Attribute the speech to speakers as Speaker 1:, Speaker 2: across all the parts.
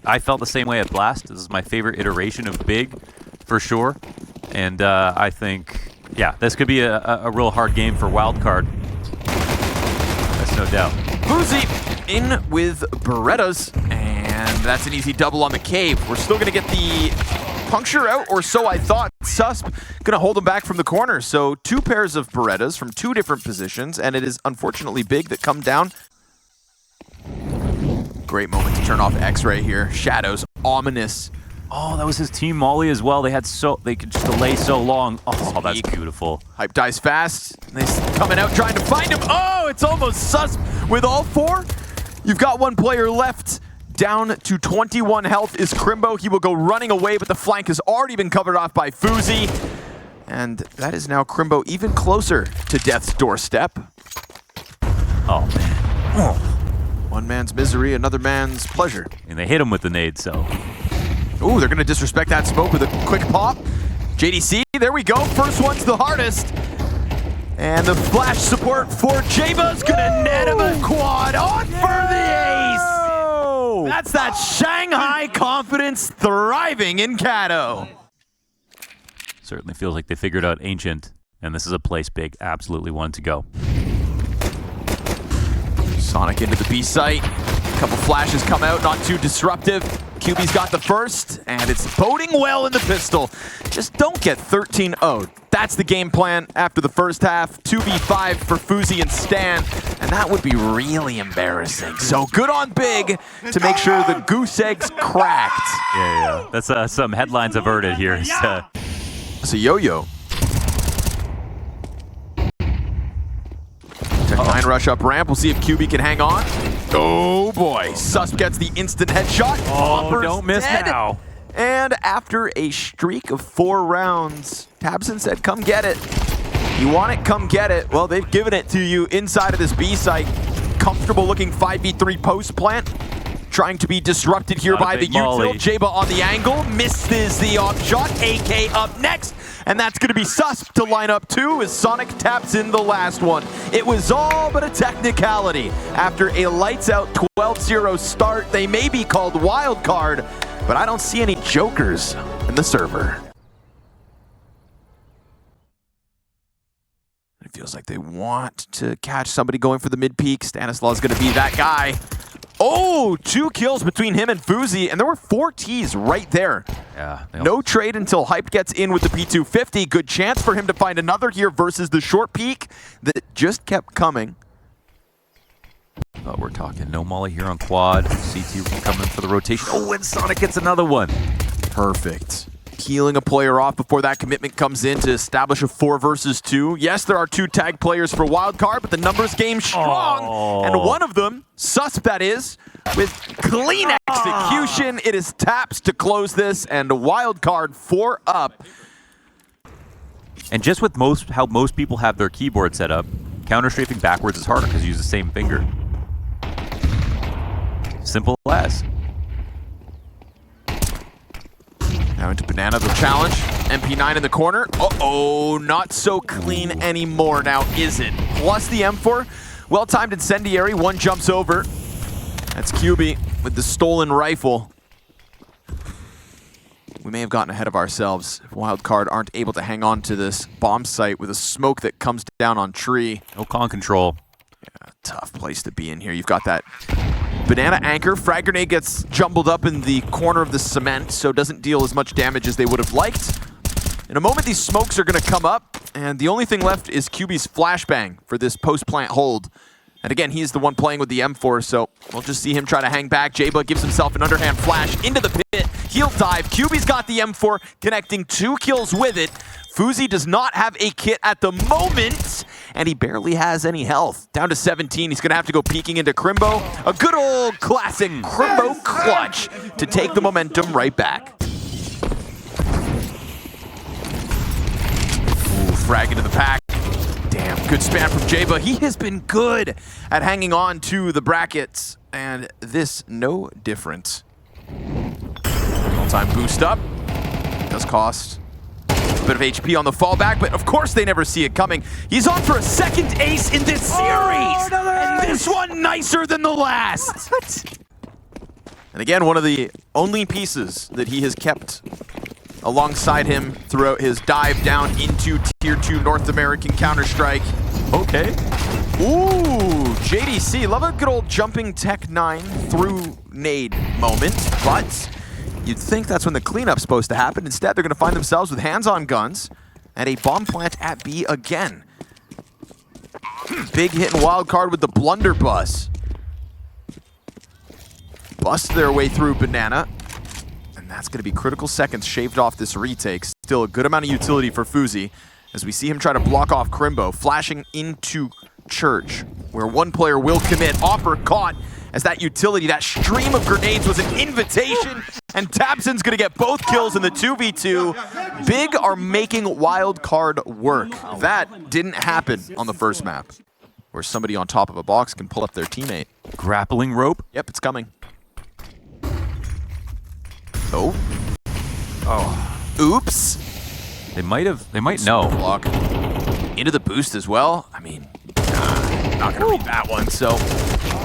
Speaker 1: I felt the same way at Blast. This is my favorite iteration of Big, for sure. And I think, yeah, this could be a real hard game for Wildcard. That's no doubt.
Speaker 2: Boozy in with Berettas, and that's an easy double on the cave. We're still going to get the puncture out, or so I thought. Susp going to hold him back from the corner. So 2 pairs of Berettas from 2 different positions, and it is unfortunately Big that come down. Great moment to turn off X-Ray here. Shadows, ominous.
Speaker 1: Oh, that was his team Molly as well. They could just delay so long. Oh, that's beautiful.
Speaker 2: Hype dies fast. They're coming out trying to find him. Oh, it's almost Susp with all 4. You've got 1 player left. Down to 21 health is Crimbo. He will go running away, but the flank has already been covered off by Fuzi. And that is now Crimbo even closer to death's doorstep.
Speaker 1: Oh, man.
Speaker 2: Oh. One man's misery, another man's pleasure.
Speaker 1: And they hit him with the nade, so.
Speaker 2: Ooh, they're going to disrespect that smoke with a quick pop. JDC, there we go. First one's the hardest. And the flash support for Jaba's going to net him a quad on for the ace. That's that Shanghai confidence thriving in Kato.
Speaker 1: Certainly feels like they figured out Ancient, and this is a place Big absolutely wanted to go.
Speaker 2: Sonic into the B site. A couple flashes come out, not too disruptive. QB's got the first, and it's boding well in the pistol. Just don't get 13-0'd. That's the game plan after the first half. 2v5 for Fuzi and Stan, and that would be really embarrassing. So good on Big to make sure the goose eggs cracked.
Speaker 1: Yeah. That's some headlines averted here.
Speaker 2: It's a yo-yo. Tech9 rush up ramp. We'll see if QB can hang on. Oh boy, Susp gets the instant headshot.
Speaker 1: Oh, don't miss
Speaker 2: dead.
Speaker 1: now.
Speaker 2: And after a streak of 4 rounds, Tabson said, come get it. You want it, come get it. Well, they've given it to you inside of this B site. Comfortable looking 5v3 post plant. Trying to be disrupted here by the util. Jaba on the angle, misses the off shot. AK up next, and that's going to be Susp to line up 2 as Sonic taps in the last one. It was all but a technicality. After a lights out 12-0 start, they may be called Wildcard, but I don't see any jokers in the server. It feels like they want to catch somebody going for the mid peak. Stanislaus is going to be that guy. Oh, 2 kills between him and Fuzi, and there were 4 Ts right there.
Speaker 1: Yeah.
Speaker 2: No trade until Hyped gets in with the P250. Good chance for him to find another here versus the short peak that just kept coming.
Speaker 1: Oh, we're talking no molly here on quad. CT coming for the rotation. Oh, and Sonic gets another one.
Speaker 2: Perfect. Healing a player off before that commitment comes in to establish a 4 versus 2. Yes, there are 2 tag players for Wildcard, but the numbers game strong.
Speaker 1: Oh.
Speaker 2: And one of them, Susp that is, with clean execution. It is taps to close this, and Wildcard 4 up.
Speaker 1: And just with how most people have their keyboard set up, counter-strafing backwards is harder because you use the same finger. Simple as.
Speaker 2: Now into Banana, the challenge. MP9 in the corner. Uh-oh, not so clean anymore now, is it? Plus the M4. Well-timed incendiary, 1 jumps over. That's QB with the stolen rifle. We may have gotten ahead of ourselves if Wildcard aren't able to hang on to this bomb site with a smoke that comes down on tree.
Speaker 1: No con control.
Speaker 2: Yeah, tough place to be in here. You've got that Banana anchor. Frag grenade gets jumbled up in the corner of the cement, so doesn't deal as much damage as they would have liked. In a moment, these smokes are going to come up, and the only thing left is QB's flashbang for this post-plant hold. And again, he's the one playing with the M4, so we'll just see him try to hang back. Jaba gives himself an underhand flash into the pit. He'll dive. QB's got the M4, connecting 2 kills with it. Fuzi does not have a kit at the moment, and he barely has any health. Down to 17, he's going to have to go peeking into Crimbo. A good old classic Crimbo clutch to take the momentum right back. Ooh, frag into the pack. Damn, good spam from Jaba. He has been good at hanging on to the brackets, and this no different. All-time boost up. Does cost a bit of HP on the fallback, but of course they never see it coming. He's on for a 2nd ace in this series, and this one nicer than the last. What? And again, one of the only pieces that he has kept alongside him throughout his dive down into Tier 2 North American Counter-Strike.
Speaker 1: Okay.
Speaker 2: Ooh, JDC, love a good old jumping Tech 9 through nade moment, but you'd think that's when the cleanup's supposed to happen. Instead, they're going to find themselves with hands-on guns and a bomb plant at B again. Big hit in Wildcard with the blunderbuss. Bust their way through Banana. And that's going to be critical seconds shaved off this retake. Still a good amount of utility for Fuzi as we see him try to block off Crimbo, flashing into Church, where one player will commit. Offer caught as that utility, that stream of grenades was an invitation, and Tabson's going to get both kills in the 2v2. Big are making Wildcard work. That didn't happen on the first map, where somebody on top of a box can pull up their teammate.
Speaker 1: Grappling rope.
Speaker 2: Yep, it's coming. Oh. Oops.
Speaker 1: They might know.
Speaker 2: Block. Into the boost as well. I mean, not gonna read that one. So,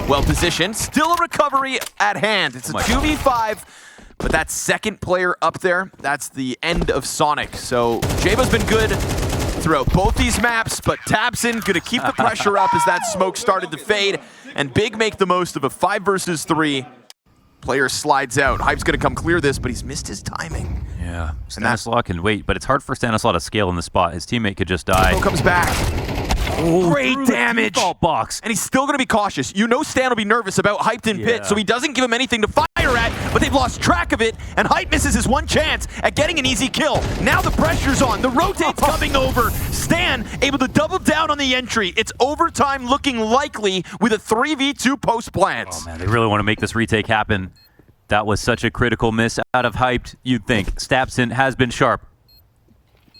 Speaker 2: well positioned. Still a recovery at hand. It's a 2v5, but that second player up there, that's the end of Sonic. So, Jaba's been good throughout both these maps, but Tabson gonna keep the pressure up as that smoke started to fade, and Big make the most of a 5 versus 3. Player slides out. Hype's gonna come clear this, but he's missed his timing.
Speaker 1: Yeah, Stanislaw can wait, but it's hard for Stanislaw to scale in the spot. His teammate could just die.
Speaker 2: Comes back.
Speaker 1: Oh,
Speaker 2: great damage.
Speaker 1: Default box.
Speaker 2: And he's still going to be cautious. You know Stan will be nervous about Hyped in pit, so he doesn't give him anything to fire at, but they've lost track of it, and Hype misses his one chance at getting an easy kill. Now the pressure's on. The rotate's coming over. Stan able to double down on the entry. It's overtime looking likely with a 3v2 post plant.
Speaker 1: Oh man, they really want to make this retake happen. That was such a critical miss out of Hyped. You'd think Stabson has been sharp.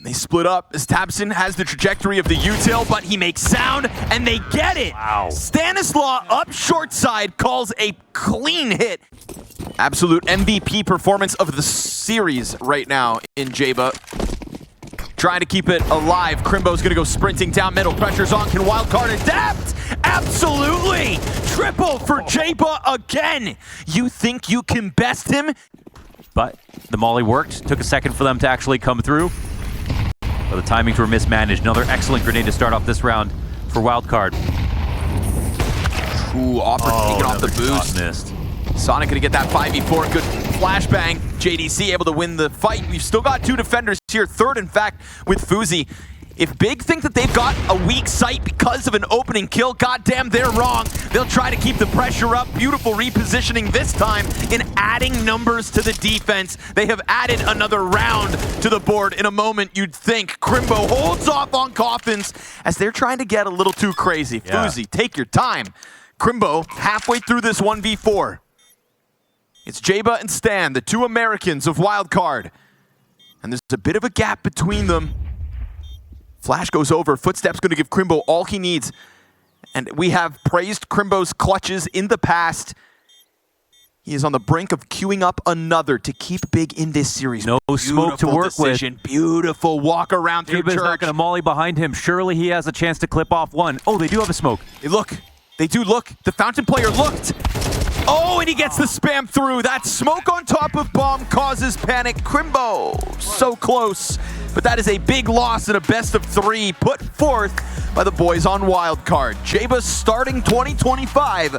Speaker 2: They split up as Tabson has the trajectory of the util, but he makes sound, and they get it.
Speaker 1: Wow.
Speaker 2: Stanislaw up short side calls a clean hit. Absolute MVP performance of the series right now in Jaba. Trying to keep it alive. Crimbo's gonna go sprinting down middle. Pressure's on. Can Wildcard adapt? Absolutely! Triple for Jaba again. You think you can best him?
Speaker 1: But the molly worked. Took a second for them to actually come through. But the timings were mismanaged. Another excellent grenade to start off this round for Wildcard.
Speaker 2: Ooh, Offer taking off the boost.
Speaker 1: Missed.
Speaker 2: Sonic gonna get that 5v4. Good flashbang. JDC able to win the fight. We've still got 2 defenders here. Third, in fact, with Fuzi. If Big think that they've got a weak site because of an opening kill, goddamn, they're wrong. They'll try to keep the pressure up. Beautiful repositioning this time in adding numbers to the defense. They have added another round to the board. In a moment, you'd think Crimbo holds off on Coffins as they're trying to get a little too crazy.
Speaker 1: Yeah.
Speaker 2: Fuzi, take your time. Crimbo halfway through this 1v4. It's Jaba and Stan, the 2 Americans of Wildcard. And there's a bit of a gap between them. Flash goes over. Footstep's going to give Crimbo all he needs. And we have praised Crimbo's clutches in the past. He is on the brink of queuing up another to keep Big in this series.
Speaker 1: No smoke to work with.
Speaker 2: Beautiful walk around through
Speaker 1: Jaba's
Speaker 2: Church.
Speaker 1: not going to molly behind him. Surely he has a chance to clip off one. Oh, they do have a smoke.
Speaker 2: Hey, look. They do look. The fountain player looked. Oh, and he gets the spam through. That smoke on top of bomb causes panic. Crimbo, so close. But that is a big loss in a best of 3 put forth by the boys on Wildcard. Jaba starting 2025